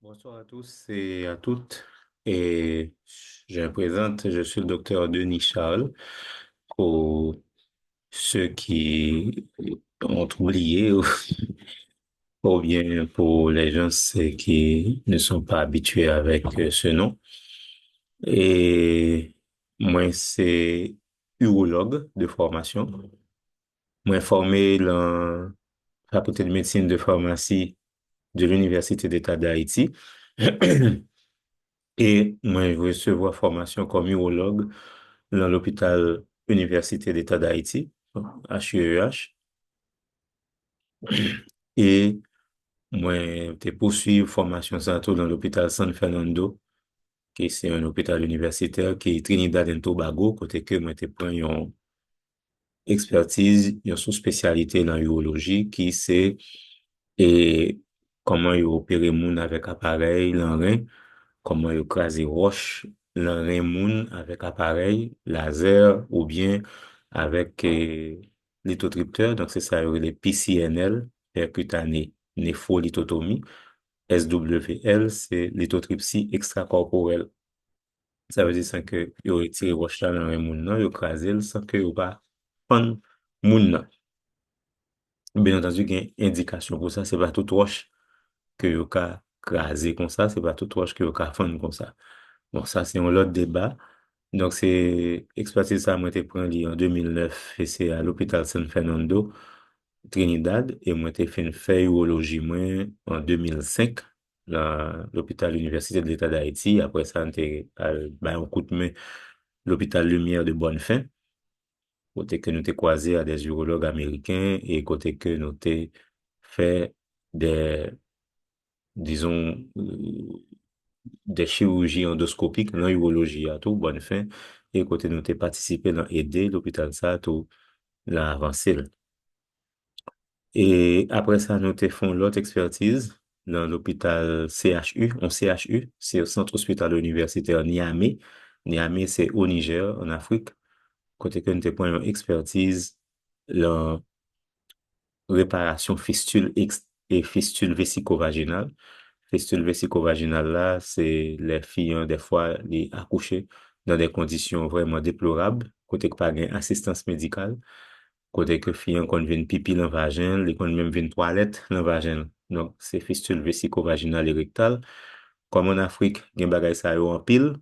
Bonsoir à tous et à toutes. Et je me présente, je suis le docteur Denis Charles. Pour ceux qui ont oublié ou bien pour les gens qui ne sont pas habitués avec ce nom. Et moi, c'est urologue de formation. Moi, formé dans la faculté de médecine de pharmacie de l'Université d'État d'Haïti. Et moi, je recevoir formation comme urologue dans l'hôpital Université d'État d'Haïti, HUEH. Et moi, je poursuivre formation ça tout dans l'hôpital San Fernando, qui c'est un hôpital universitaire qui est Trinidad et Tobago, côté que moi, je prends une expertise, une sous-spécialité dans l'urologie, qui c'est et comment ils opérer moun avec appareil, dans rein, comment écraser roche dans rein moun avec appareil laser ou bien avec lithotripteur. Donc, c'est ça, les PCNL, percutané néphrolithotomie. SWL, c'est lithotripsie extracorporelle. Ça veut dire ça que yo retire roche là dans rein moun nan, yo crase sans que yo pas prendre moun nan. Bien entendu, il y a une indication pour ça, c'est pas toute roche que yo ka craser comme ça, c'est pas toute roche que yo ka fendre comme ça. Bon, ça, c'est un autre débat. Donc, c'est expertise ça, moi, été pris en 2009 et c'est à l'hôpital San Fernando, Trinidad, et moi, été fait une fait urologie, moi, en 2005, l'hôpital Université de l'État d'Haïti. Après ça, on était un coup de main, l'hôpital Lumière de Bonnefin, côté que nous t'ai croisé à des urologues américains et côté que nous t'ai fait des, disons, des chirurgies endoscopiques dans l'urologie à tout, bonne fin, et côté nous t'ai participé dans aider l'hôpital ça, tout, l'avancée. Et après ça, nous t'ai fait l'autre expertise dans l'hôpital CHU, en CHU, c'est au Centre hospitalier universitaire Niamey. Niamey, c'est au Niger, en Afrique. Côté que nous t'ai fait une expertise, la réparation fistule et fistule vésico-vaginale. Fistule vésico-vaginale là, c'est les filles, hein, des fois, les accoucher dans des conditions vraiment déplorables, côté que pas gain assistance médicale, côté que filles qu'on viennent pipi dans le vagin, les qu'on même viennent toilette dans le vagin. Donc, c'est fistule vésico-vaginale et rectale. Comme en Afrique, il y a des bagages ça yo en pile.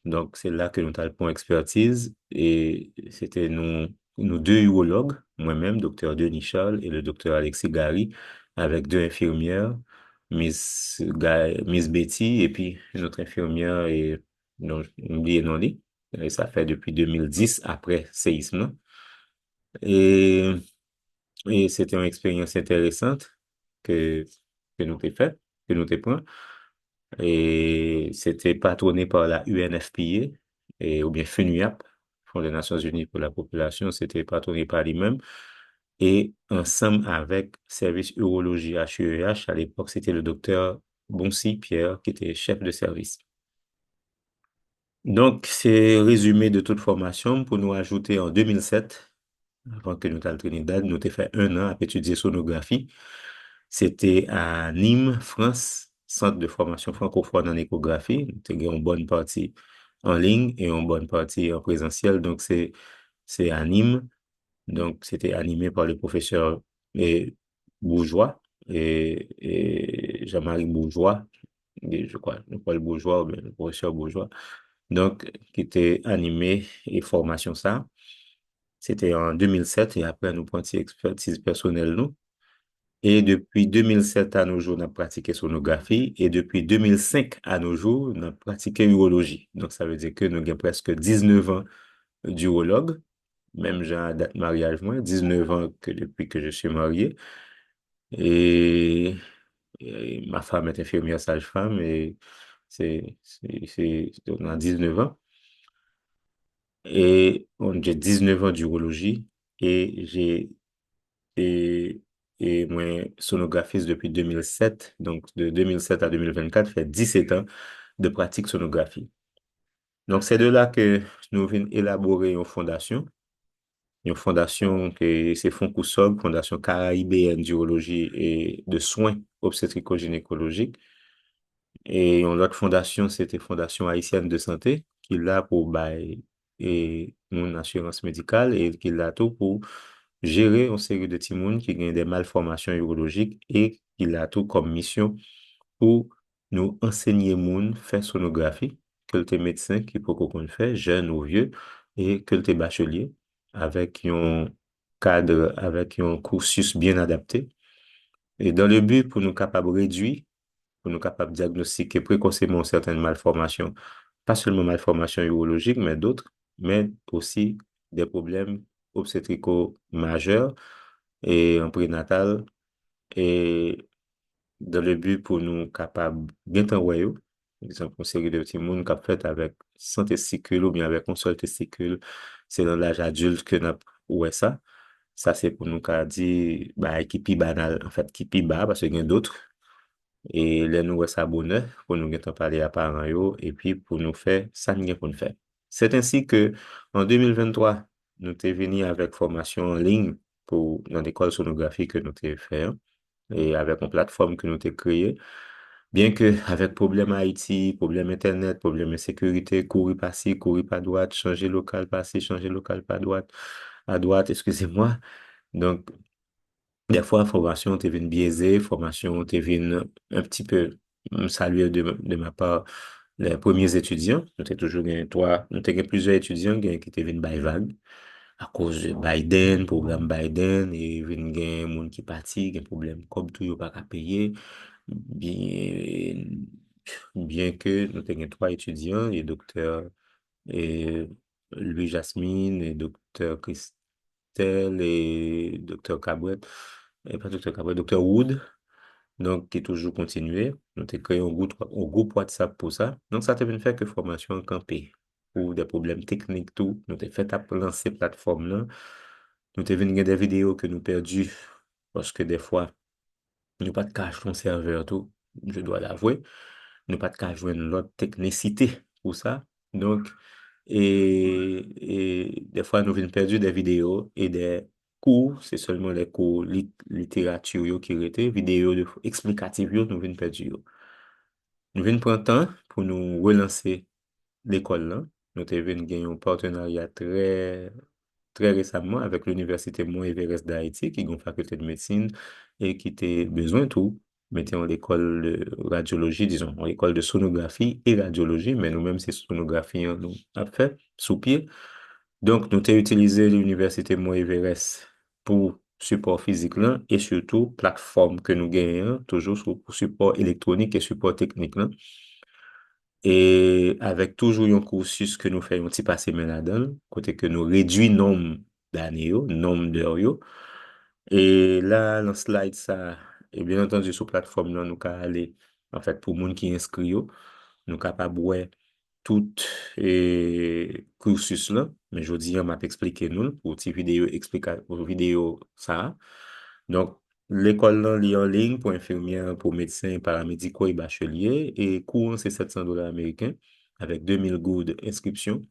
Donc, c'est là que nous avons pour expertise et c'était nous deux urologues, moi-même, docteur Denis Charles et le docteur Alexis Gary, avec deux infirmières, Miss Betty et puis une autre infirmière et non, j'ai oublié non dit. Et ça fait depuis 2010 après séisme. Et, et c'était une expérience intéressante que, que nous t'ai fait, que nous t'ai pris. Et c'était patronné par la UNFPA ou bien FUNUAP, Fonds des Nations Unies pour la population, c'était patronné par lui-même. Et ensemble avec Service Urologie HUEH, à l'époque, c'était le docteur Bonsi Pierre qui était chef de service. Donc, c'est résumé de toute formation pour nous ajouter en 2007, avant que nous allions Trinidad, nous avons fait un an à étudier sonographie. C'était à Nîmes, France, centre de formation francophone en échographie. Nous avons une bonne partie en ligne et une bonne partie en présentiel. Donc, c'est à Nîmes. Donc, c'était animé par le professeur Bourgeois Jean-Marie Bourgeois, je crois le Bourgeois, ou bien le professeur Bourgeois. Donc, qui était animé et formation ça. C'était en 2007 et après, nous prenions expertise personnelle, nous. Et depuis 2007 à nos jours, on a pratiqué sonographie. Et depuis 2005 à nos jours, on a pratiqué urologie. Donc, ça veut dire que nous avons presque 19 ans d'urologue. Même j'ai un date de mariage, moi, 19 ans que depuis que je suis marié. Et, et ma femme est infirmière sage-femme et on a 19 ans. Et j'ai 19 ans d'urologie et et, et moi, sonographiste depuis 2007. Donc, de 2007 à 2024, fait 17 ans de pratique sonographie. Donc, c'est de là que nous venons élaborer une fondation que c'est FONCOUSOB, Fondation Caraïbéenne d'Urologie et de Soins obstétrico-gynécologiques. Et l'autre fondation, c'était Fondation haïtienne de santé, qui l'a pour bail et mon assurance médicale et qui l'a tout pour gérer une série de petits qui ont des malformations urologiques et qui l'a tout comme mission pour nous enseigner moun faire sonographie, que t'es médecin qui peut qu'on fait, jeune ou vieux, et que t'es bachelier, avec un cadre, avec un cursus bien adapté. Et dans le but pour nous capables de réduire, pour nous capables de diagnostiquer précocement certaines malformations, pas seulement malformations urologiques, mais d'autres, mais aussi des problèmes obstétricaux majeurs et en prénatal, et dans le but pour nous capables bien t'envoyer, par exemple, une série de petits monde qui a fait avec 100 testicules ou bien avec un seul testicule, c'est dans l'âge adulte que nous ouais ça. Ça, c'est pour nous qu'a dit, bah, qui pi banal, en fait, qui pi bas, parce qu'il y a d'autres. Et là, nous, ouais, ça bonheur, pour nous, en parler à parents, yo, et puis, pour nous faire, ça, nous, pour nous faire. C'est ainsi que, en 2023, nous t'es venu avec formation en ligne pour, dans l'école sonographie que nous t'ai fait, hein, et avec une plateforme que nous t'ai créée. Bien que, avec problème Haïti, problème Internet, problème de sécurité, courir par-ci, courir par droite, changer local par-ci, changer local par droite, à droite, excusez-moi. Donc, des fois, formation t'es venu biaisée, formation t'es venu un petit peu saluer de ma part les premiers étudiants. Nous t'es toujours gagné, toi, nous t'es gagné plusieurs étudiants qui t'es venu by vague à cause de Biden, programme Biden, et venu gagner monde qui parti, des problèmes comme tout, yo pas qu'à payer. Bien, bien que nous ayons trois étudiants, et docteur et Louis Jasmine, et docteur Christelle, et docteur Cabret, et pas docteur Cabret, docteur Wood, donc qui toujours continué. Nous avons créé un groupe WhatsApp pour ça. Donc ça t'a fait que formation en campé pour des problèmes techniques, tout. Nous avons fait à lancer plateforme-là. Nous avons vu des vidéos que nous perdu parce que des fois, nous pas de cache ton serveur, tout, je dois l'avouer. Nous pas de cache joindre l'autre technicité pour ça. Donc, et des fois, nous venons perdu des vidéos et des cours, c'est seulement les cours littérature yo qui étaient, vidéos explicatives, yo, nous venons perdu. Yo. Nous venons prendre temps pour nous relancer l'école là. Nous avons gagné un partenariat très récemment avec l'Université Mont-Everest d'Haïti, qui est une faculté de médecine et qui a besoin de tout. Mettons l'école de radiologie, disons, l'école de sonographie et radiologie, mais nous-mêmes, c'est sonographie, hein, nous a fait sous pied. Donc, nous avons utilisé l'Université Mont-Everest pour support physique là et surtout plateforme que nous gagnons, toujours pour support électronique et support technique là. Et avec toujours un cursus que nous faisons un petit passé là-dedans, côté que nous réduit nombre d'années, nombre d'heures. Yo. Et là, dans le slide, ça, et bien entendu, sur plateforme, là, nous pouvons aller, en fait, pour les gens qui inscrivent, nous sommes capables de voir tout cursus là. Mais je dis, on m'a expliqué nous, pour une vidéo pour vidéo ça. Donc, l'école là, est en ligne pour infirmières, pour médecins, paramédicaux et bacheliers. Et cours, c'est 700 dollars américains avec 2000 good inscription.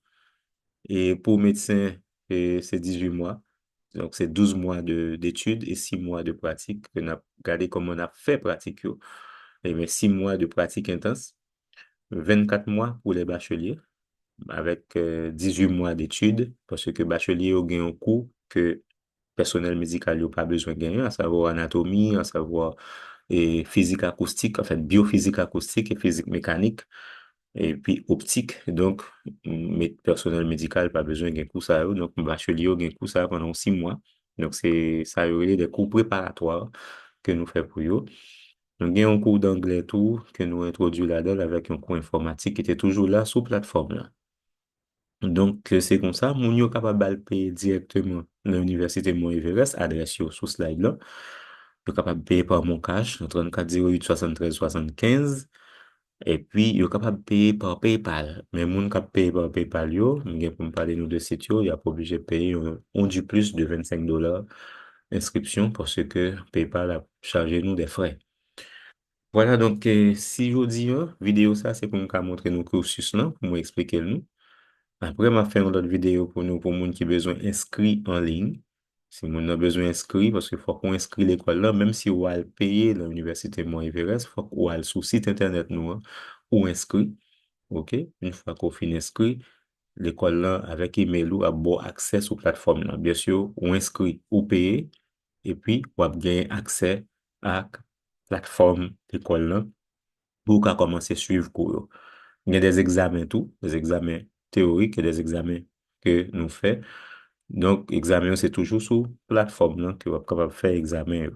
Et pour médecins, c'est 18 mois. Donc, c'est 12 mois d'études et 6 mois de pratique. On a regardé comment on a fait pratique. Yo. Et mais 6 mois de pratique intense, 24 mois pour les bacheliers, avec 18 mois d'études, parce que bachelier a gagné un cours que personnel médical n'a pas besoin de gagner, à savoir anatomie, à savoir physique acoustique, en fait, biophysique acoustique et physique mécanique, et puis optique. Donc, personnel médical pas besoin d'un cours ça. Donc, bachelier a un cours ça pendant 6 mois. Donc, c'est ça, il y a des cours préparatoires que nous faisons pour eux. Donc, il y a un cours d'anglais tout que nous introduit là-dedans avec un cours informatique qui était toujours là sous plateforme là. Donc, c'est comme ça, mon yo capable de payer directement dans l'université Mont-Everest, adresse yo sous slide là. Yo capable de payer par mon cash, 34 08 73 75. Et puis, yo capable de payer par PayPal. Mais moun kap payer par PayPal yo, m'gen pour me parler nous de site yo, y a pas obligé de payer on du plus de 25 dollars inscription parce que PayPal a chargé nous des frais. Voilà, donc, si je dis, vidéo ça, c'est pour me montrer nos cursus là, pour m'expliquer nous. Après, m'a fait une autre vidéo pour nous, pour les gens qui besoin inscrits en ligne. Si moun nan bezwen inskri, parce que faut qu'on inscrit l'école là, même si ou al payer l'université Mont-Everest, faut qu'on al sous site internet nous, hein, ou inscrit, ok? Une fois qu'on fin inscrit, l'école là, avec email ou, a bon accès sur plateforme là. Bien sûr, ou inscrit ou payer, et puis, ou a bien accès à plateforme l'école là, pour qu'à commencer à suivre cours. Il y a des examens tout, des examens théoriques et des examens que nous faisons. Donc, examen, c'est toujours sur plateforme, là, que vous êtes capable de faire examen.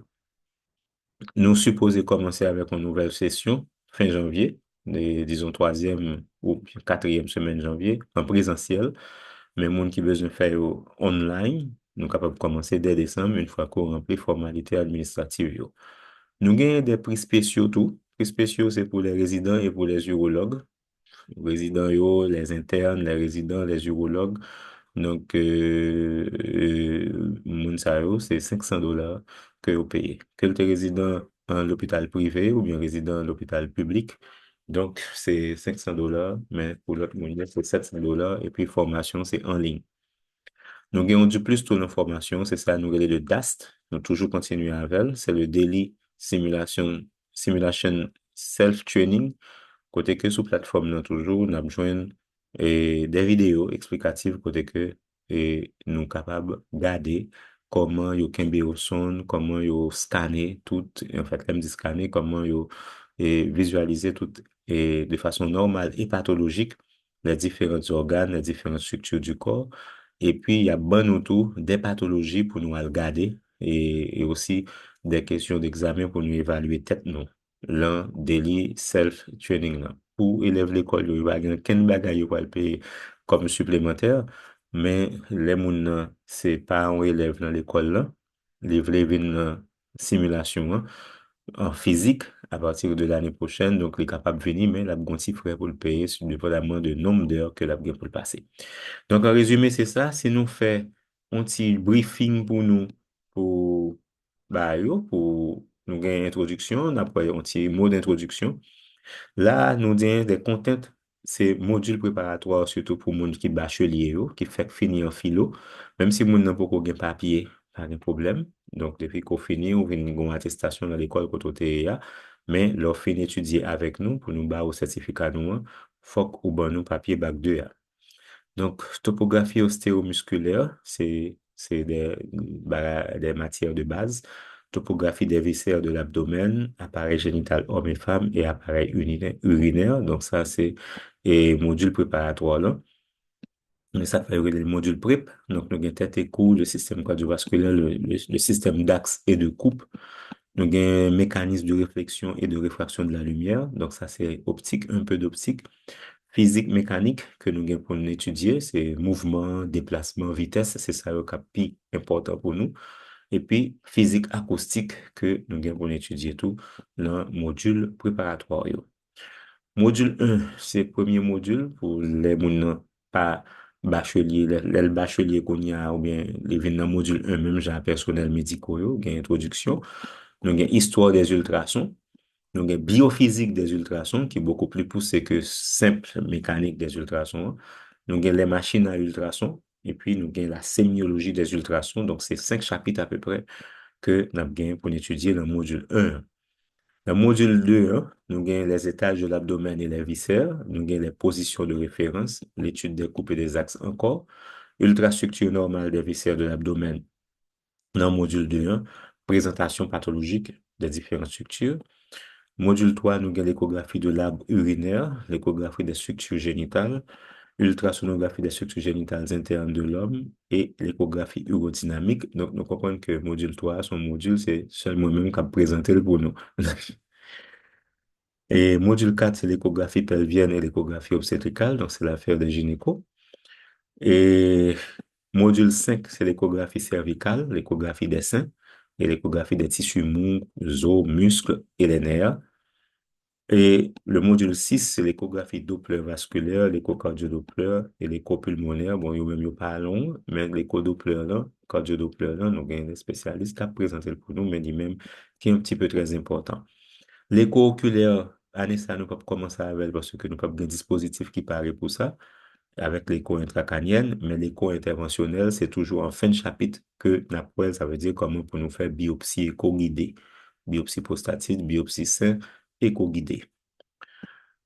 Nous supposons commencer avec une nouvelle session fin janvier, disons troisième ou bien quatrième semaine janvier, en présentiel. Mais les gens qui besoin de faire online, nous sommes capables de commencer dès décembre, une fois qu'on remplit les formalités administratives. Yo. Nous avons des prix spéciaux tout. Prix spéciaux, c'est pour les résidents et pour les urologues. Résidents, yo, les internes, les résidents, les urologues. Donc, moun sa yo, c'est $500 que vous payez. Que tu résident dans l'hôpital privé ou bien résident dans l'hôpital public. Donc, c'est $500, mais pour l'autre monde, c'est $700. Et puis, formation, c'est en ligne. Nous gagnons du plus toute l'information, c'est ça, nous relais le DAST. Nous toujours continuer avec elle. C'est le Daily Simulation Self-Training. Côté que sous plateforme, nous toujours, nous avons besoin des vidéos explicatives côté que nous capables de garder comment yo kembe au son, comment yo scanner tout, en fait, comme dit scanner, comment yo visualiser tout de façon normale et pathologique les différents organes, les différentes structures du corps. Et puis, il y a bon autour des pathologies pour nous regarder et aussi des questions d'examen pour nous évaluer tête nous. L'un daily self-training là. Pour élèves l'école, il y a quel bagage il va le payer comme supplémentaire, mais les moun c'est pas un élève dans l'école là. Les vle vin simulation hein, en physique à partir de l'année prochaine, donc il est capable de venir, mais la bon petit frais pour le payer, dépendamment de nombre d'heures que la pour le passer. Donc, en résumé, c'est ça. Si nous fait un petit briefing pour nous, pour, bah, pour nous gagner une introduction, après un petit mot d'introduction. Là, nous disons des contents, c'est module préparatoire, surtout pour les gens qui bachelier, qui fait finir en philo. Même si les gens n'ont pas de papier, pas de problème. Donc, depuis qu'on finit, on vient une attestation dans l'école côté là. Mais leur fin étudier avec nous pour nous avoir au certificat nous, faut qu'on ait nous papier bac 2. Donc, topographie ostéomusculaire, c'est des matières de base. Topographie des viscères de l'abdomen, appareil génital homme et femme et appareil urinaire. Donc, ça, c'est et module préparatoire là. Mais ça fait le module PREP. Donc, nous avons tête et cou, le système cardiovasculaire, le système d'axe et de coupe. Nous avons un mécanisme de réflexion et de réfraction de la lumière. Donc, ça, c'est optique, un peu d'optique. Physique mécanique que nous avons pour nous étudier, c'est mouvement, déplacement, vitesse, c'est ça le plus important pour nous. Et puis, physique acoustique que nous avons pour nous étudier tout dans le module préparatoire. Module 1, c'est le premier module pour les gens pas bachelier, les bacheliers qu'on y a, ou bien les venus dans le module 1, même j'ai un personnel médical, il y a introduction. Nous avons histoire des ultrasons. Nous avons biophysique des ultrasons qui est beaucoup plus poussé que simple mécanique des ultrasons. Nous avons les machines à ultrasons et puis nous avons la sémiologie des ultrasons. Donc, c'est 5 chapitres à peu près que nous avons pour étudier le module 1. Le module 2, hein, nous avons les étages de l'abdomen et les viscères. Nous avons les positions de référence, l'étude des coupes et des axes encore. Ultrastructure normale des viscères de l'abdomen dans le module 2, hein, présentation pathologique des différentes structures. Module 3, nous avons l'échographie de l'arbre urinaire, l'échographie des structures génitales, ultrasonographie des structures génitales internes de l'homme et l'échographie urodynamique. Donc, nous comprenons que module 3, son module, c'est seulement moi-même qui a présenté pour nous. Et module 4, c'est l'échographie pelvienne et l'échographie obstétricale, donc c'est l'affaire des gynécos. Et module 5, c'est l'échographie cervicale, l'échographie des seins et l'échographie des tissus mous, os, muscles et les nerfs. Et le module 6, c'est l'échographie Doppler vasculaire, l'échocardiodoppler et l'écho-pulmonaire. Bon, yo même yo pas long, mais l'écho-doppler là, cardio-doppler là, nous avons des spécialistes qui ont présenté pour nous, mais dit même qui est un petit peu très important. L'écho oculaire, année ça, nous pas commencer avec parce que nous pas de dispositif qui paraît pour ça. avec l'écho intracrânienne, mais l'écho interventionnel, c'est toujours en fin de chapitre que n'appelle, ça veut dire comment pour nous faire biopsie éco-guidée, biopsie prostatite, biopsie sein, éco-guidée.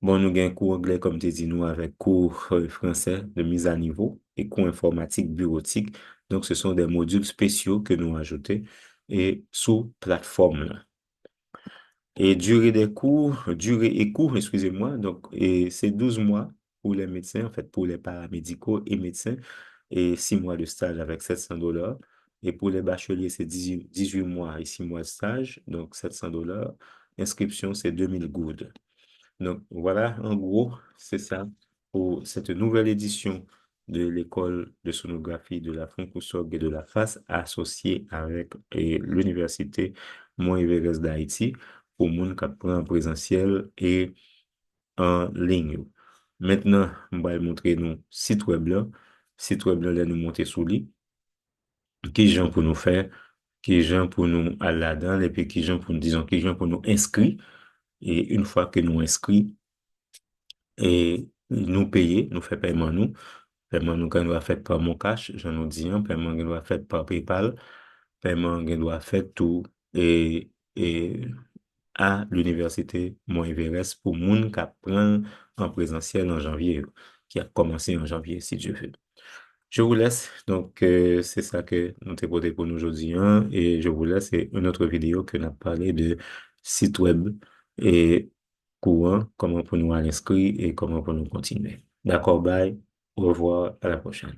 Bon, nous avons cours anglais, comme tu dis, nous, avec cours français de mise à niveau et cours informatique bureautique. Donc, ce sont des modules spéciaux que nous ajoutés et sous plateforme là. Et durée et cours, excusez-moi, donc, et c'est 12 mois pour les médecins, en fait, pour les paramédicaux et médecins, et 6 mois de stage avec $700. Et pour les bacheliers, c'est 18 mois et 6 mois de stage, donc $700. Inscription, c'est 2000 gouttes. Donc, voilà, en gros, c'est ça pour cette nouvelle édition de l'école de sonographie de la Francousog et de la FAS associée avec l'Université Mont-Everest d'Haïti pour monde qui apprend en présentiel et en ligne. Maintenant, on va montrer nous site web là. Site web là, là, nous monter sous lui. Qui gens pour nous faire, qui gens pour nous aller là-dedans, et puis qui gens pour nous, disons, qui gens pour nous inscrire. Et une fois que nous inscrits, et nous payer, nous fait paiement nous. Paiement nous doit fait par mon cash, j'en ai dit, hein, paiement nous doit fait par PayPal, paiement nous doit fait tout et à l'université Mont-Everest pour moun qui apprend en présentiel en janvier, qui a commencé en janvier, si Dieu veut. Je vous laisse. Donc, c'est ça que nous t'ai porté pour nous aujourd'hui, hein, et je vous laisse. Et une autre vidéo que nous a parlé de site web et courant, comment pour nous aller inscrire et comment pour nous continuer. D'accord, bye. Au revoir, à la prochaine.